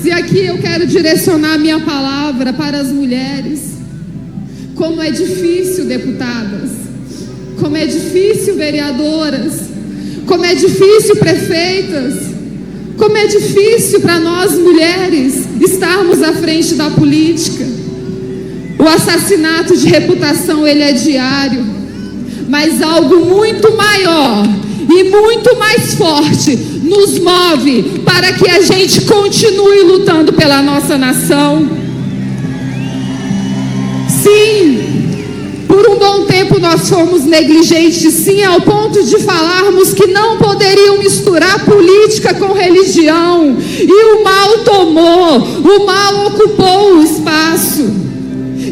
E aqui eu quero direcionar minha palavra para as mulheres. Como é difícil, deputadas, como é difícil, vereadoras, como é difícil, prefeitas, como é difícil para nós mulheres estarmos à frente da política. O assassinato de reputação, ele é diário, mas algo muito maior e muito mais forte nos move para que a gente continue lutando pela nossa nação. Sim, por um bom tempo nós fomos negligentes, sim, ao ponto de falarmos que não poderiam misturar política com religião, e o mal tomou, o mal ocupou o espaço.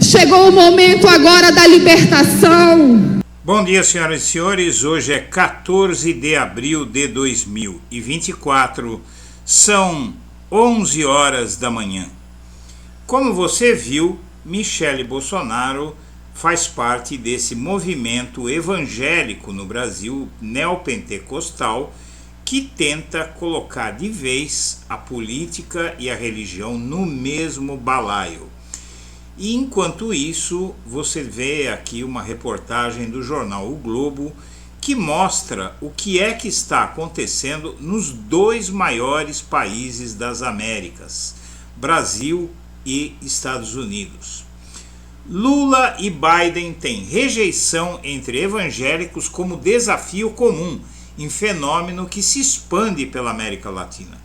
Chegou o momento agora da libertação. Bom dia, senhoras e senhores. Hoje é 14 de abril de 2024. São 11 horas da manhã. Como você viu, Michele Bolsonaro faz parte desse movimento evangélico no Brasil, neopentecostal, que tenta colocar de vez a política e a religião no mesmo balaio. E enquanto isso, você vê aqui uma reportagem do jornal O Globo que mostra o que é que está acontecendo nos dois maiores países das Américas, Brasil e Estados Unidos. Lula e Biden têm rejeição entre evangélicos como desafio comum, em fenômeno que se expande pela América Latina.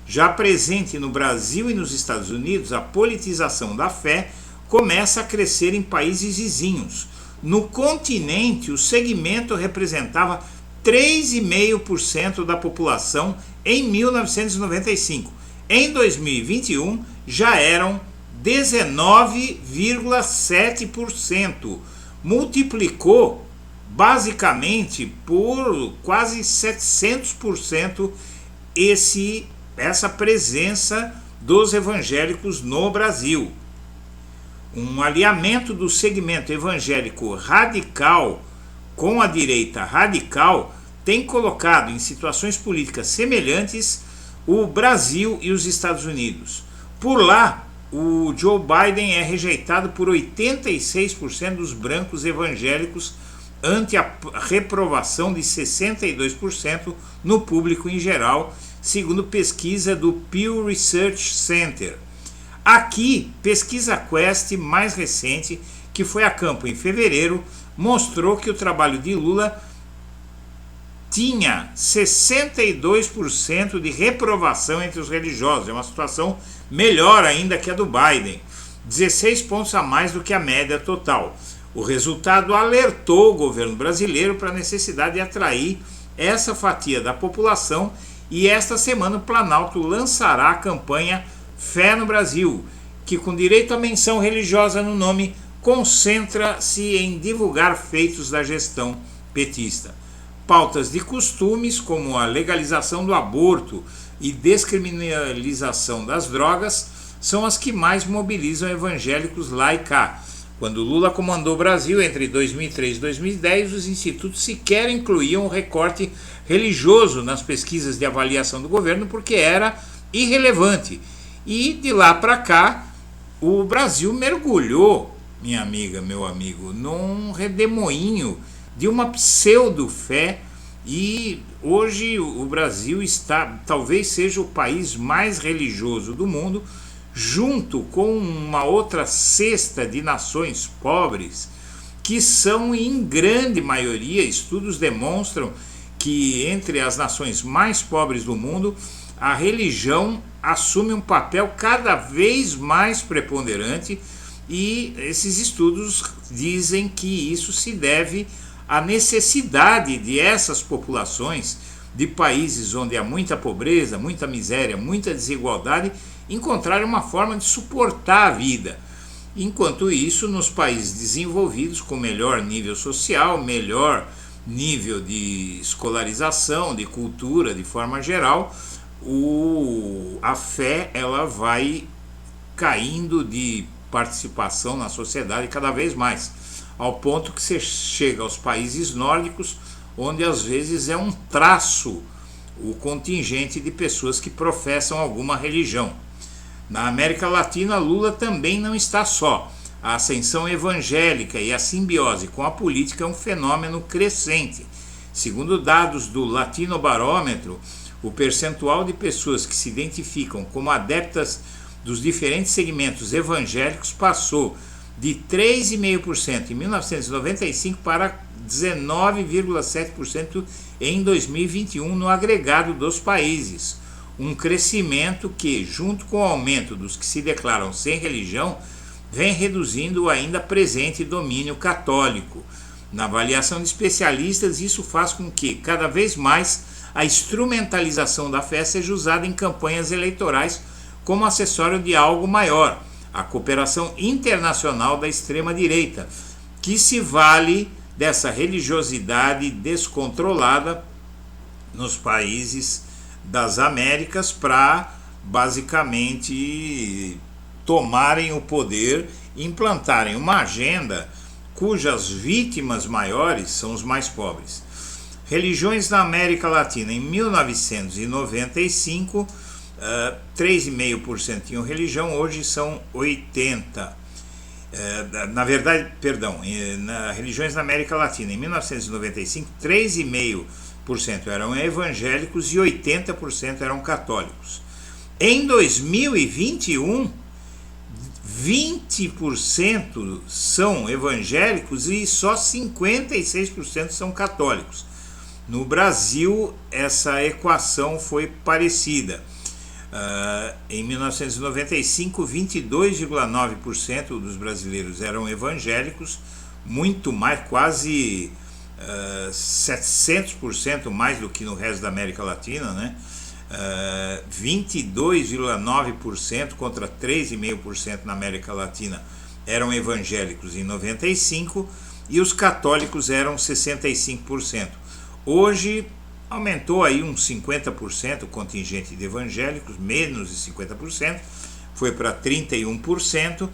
Já presente no Brasil e nos Estados Unidos, a politização da fé começa a crescer em países vizinhos. No continente, o segmento representava 3,5% da população em 1995. Em 2021, já eram 19,7%. Multiplicou basicamente por quase 700% essa presença dos evangélicos no Brasil. Um alinhamento do segmento evangélico radical com a direita radical tem colocado em situações políticas semelhantes o Brasil e os Estados Unidos. Por lá, o Joe Biden é rejeitado por 86% dos brancos evangélicos, ante a reprovação de 62% no público em geral, segundo pesquisa do Pew Research Center. Aqui, pesquisa Quest mais recente, que foi a campo em fevereiro, mostrou que o trabalho de Lula tinha 62% de reprovação entre os religiosos. É uma situação melhor ainda que a do Biden, 16 pontos a mais do que a média total. O resultado alertou o governo brasileiro para a necessidade de atrair essa fatia da população, e esta semana o Planalto lançará a campanha Fé no Brasil, que, com direito à menção religiosa no nome, concentra-se em divulgar feitos da gestão petista. Pautas de costumes, como a legalização do aborto e descriminalização das drogas, são as que mais mobilizam evangélicos lá e cá. Quando Lula comandou o Brasil entre 2003 e 2010, os institutos sequer incluíam o recorte religioso nas pesquisas de avaliação do governo, porque era irrelevante. E de lá para cá, o Brasil mergulhou, minha amiga, meu amigo, num redemoinho de uma pseudo-fé, e hoje o Brasil talvez seja o país mais religioso do mundo, junto com uma outra cesta de nações pobres, que são, em grande maioria, estudos demonstram que entre as nações mais pobres do mundo, a religião assume um papel cada vez mais preponderante, e esses estudos dizem que isso se deve à necessidade de essas populações de países onde há muita pobreza, muita miséria, muita desigualdade, encontrarem uma forma de suportar a vida. Enquanto isso, nos países desenvolvidos, com melhor nível social, melhor nível de escolarização, de cultura, de forma geral, a fé ela vai caindo de participação na sociedade cada vez mais, ao ponto que você chega aos países nórdicos, onde às vezes é um traço o contingente de pessoas que professam alguma religião. Na América Latina, Lula também não está só. A ascensão evangélica e a simbiose com a política é um fenômeno crescente. Segundo dados do Latinobarômetro, o percentual de pessoas que se identificam como adeptas dos diferentes segmentos evangélicos passou de 3,5% em 1995 para 19,7% em 2021 no agregado dos países. Um crescimento que, junto com o aumento dos que se declaram sem religião, vem reduzindo o ainda presente domínio católico. Na avaliação de especialistas, isso faz com que, cada vez mais, a instrumentalização da fé seja usada em campanhas eleitorais como acessório de algo maior, a cooperação internacional da extrema-direita, que se vale dessa religiosidade descontrolada nos países das Américas para, basicamente, tomarem o poder e implantarem uma agenda cujas vítimas maiores são os mais pobres. Religiões na América Latina. Em 1995, 3,5% tinham religião, hoje são 80%. Religiões na América Latina. Em 1995, 3,5% eram evangélicos e 80% eram católicos. Em 2021, 20% são evangélicos e só 56% são católicos. No Brasil, essa equação foi parecida. Em 1995, 22,9% dos brasileiros eram evangélicos, muito mais, quase 700% mais do que no resto da América Latina, né? 22,9% contra 3,5% na América Latina eram evangélicos em 95 e os católicos eram 65%. Hoje aumentou aí uns 50% o contingente de evangélicos, menos de 50%, foi para 31%,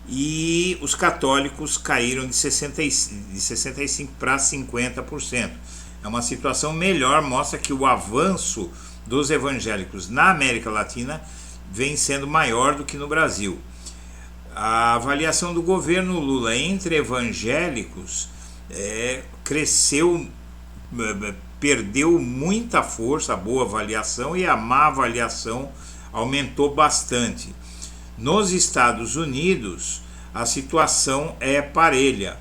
e os católicos caíram de 65% para 50%. É uma situação melhor, mostra que o avanço dos evangélicos na América Latina vem sendo maior do que no Brasil. A avaliação do governo Lula entre evangélicos cresceu, perdeu muita força, a boa avaliação, e a má avaliação aumentou bastante. Nos Estados Unidos, a situação é parelha.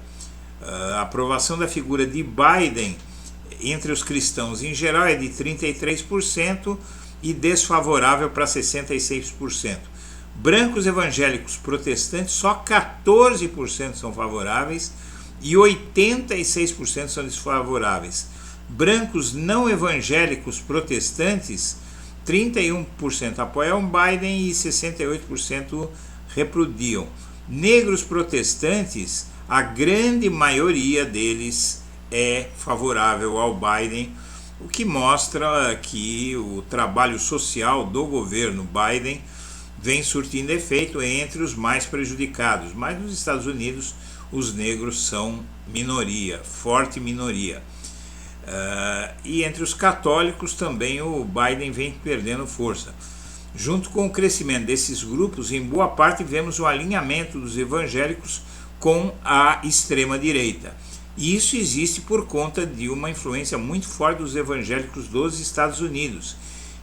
A aprovação da figura de Biden entre os cristãos em geral é de 33% e desfavorável para 66%. Brancos evangélicos protestantes, só 14% são favoráveis e 86% são desfavoráveis. Brancos não evangélicos protestantes, 31% apoiam Biden e 68% repudiam. Negros protestantes, a grande maioria deles é favorável ao Biden, o que mostra que o trabalho social do governo Biden vem surtindo efeito entre os mais prejudicados. Mas nos Estados Unidos os negros são minoria, forte minoria. E entre os católicos também o Biden vem perdendo força. Junto com o crescimento desses grupos, em boa parte vemos o alinhamento dos evangélicos com a extrema-direita. E isso existe por conta de uma influência muito forte dos evangélicos dos Estados Unidos,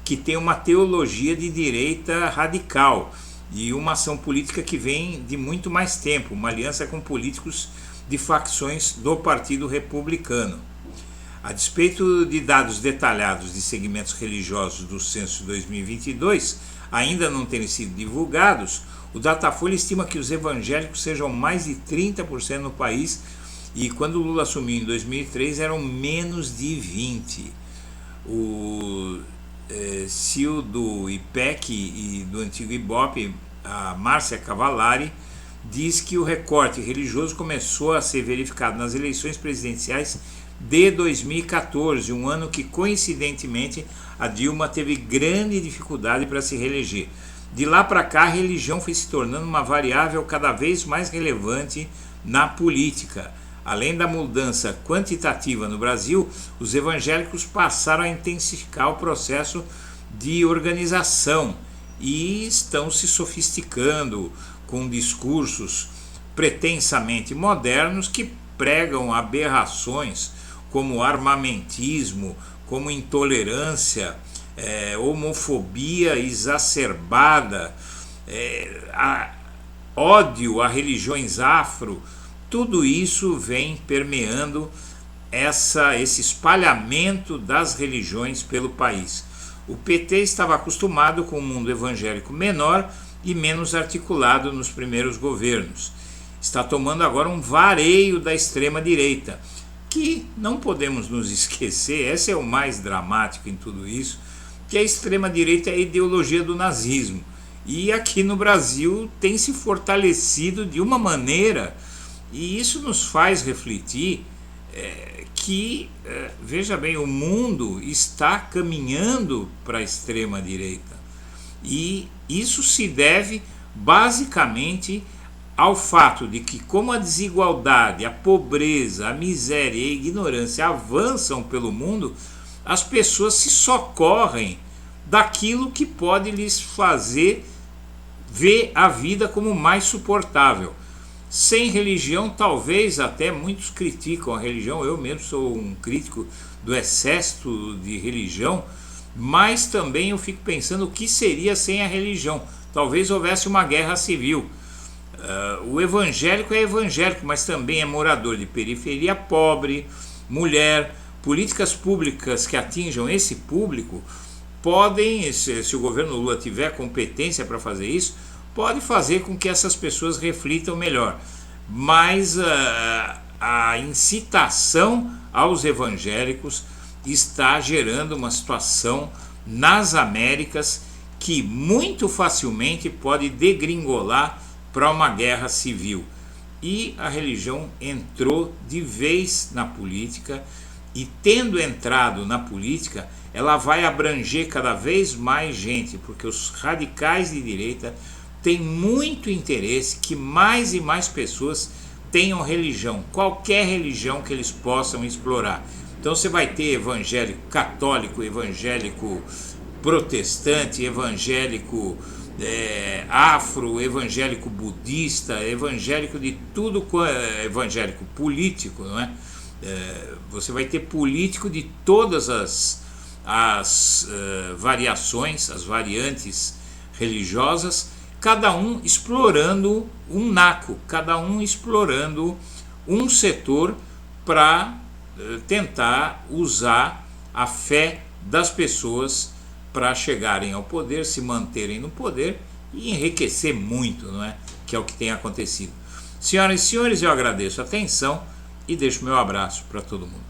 que tem uma teologia de direita radical e uma ação política que vem de muito mais tempo, uma aliança com políticos de facções do Partido Republicano. A despeito de dados detalhados de segmentos religiosos do censo de 2022 ainda não terem sido divulgados, o Datafolha estima que os evangélicos sejam mais de 30% no país, e quando o Lula assumiu em 2003 eram menos de 20%. O CEO do IPEC e do antigo IBOP, a Márcia Cavallari, diz que o recorte religioso começou a ser verificado nas eleições presidenciais de 2014, um ano que coincidentemente a Dilma teve grande dificuldade para se reeleger. De lá para cá, a religião foi se tornando uma variável cada vez mais relevante na política. Além da mudança quantitativa no Brasil, os evangélicos passaram a intensificar o processo de organização e estão se sofisticando com discursos pretensamente modernos que pregam aberrações como armamentismo, como intolerância, homofobia exacerbada, ódio a religiões afro. Tudo isso vem permeando esse espalhamento das religiões pelo país. O PT estava acostumado com um mundo evangélico menor e menos articulado nos primeiros governos. Está tomando agora um vareio da extrema-direita, que não podemos nos esquecer, esse é o mais dramático em tudo isso, que a extrema-direita é a ideologia do nazismo. E aqui no Brasil tem se fortalecido de uma maneira, e isso nos faz refletir veja bem, o mundo está caminhando para a extrema-direita. E isso se deve basicamente ao fato de que, como a desigualdade, a pobreza, a miséria e a ignorância avançam pelo mundo, as pessoas se socorrem daquilo que pode lhes fazer ver a vida como mais suportável. Sem religião, talvez até muitos criticam a religião, eu mesmo sou um crítico do excesso de religião, mas também eu fico pensando o que seria sem a religião. Talvez houvesse uma guerra civil. O evangélico é evangélico, mas também é morador de periferia, pobre, mulher. Políticas públicas que atinjam esse público podem, se o governo Lula tiver competência para fazer isso, pode fazer com que essas pessoas reflitam melhor. Mas a incitação aos evangélicos está gerando uma situação nas Américas que muito facilmente pode degringolar para uma guerra civil. E a religião entrou de vez na política, e tendo entrado na política, ela vai abranger cada vez mais gente, porque os radicais de direita têm muito interesse que mais e mais pessoas tenham religião, qualquer religião que eles possam explorar. Então você vai ter evangélico católico, evangélico protestante, evangélico afro, evangélico budista, evangélico de tudo, evangélico político, não é? Você vai ter político de todas as variações, as variantes religiosas, cada um explorando um naco, cada um explorando um setor para tentar usar a fé das pessoas para chegarem ao poder, se manterem no poder e enriquecer muito, não é? Que é o que tem acontecido. Senhoras e senhores, eu agradeço a atenção e deixo meu abraço para todo mundo.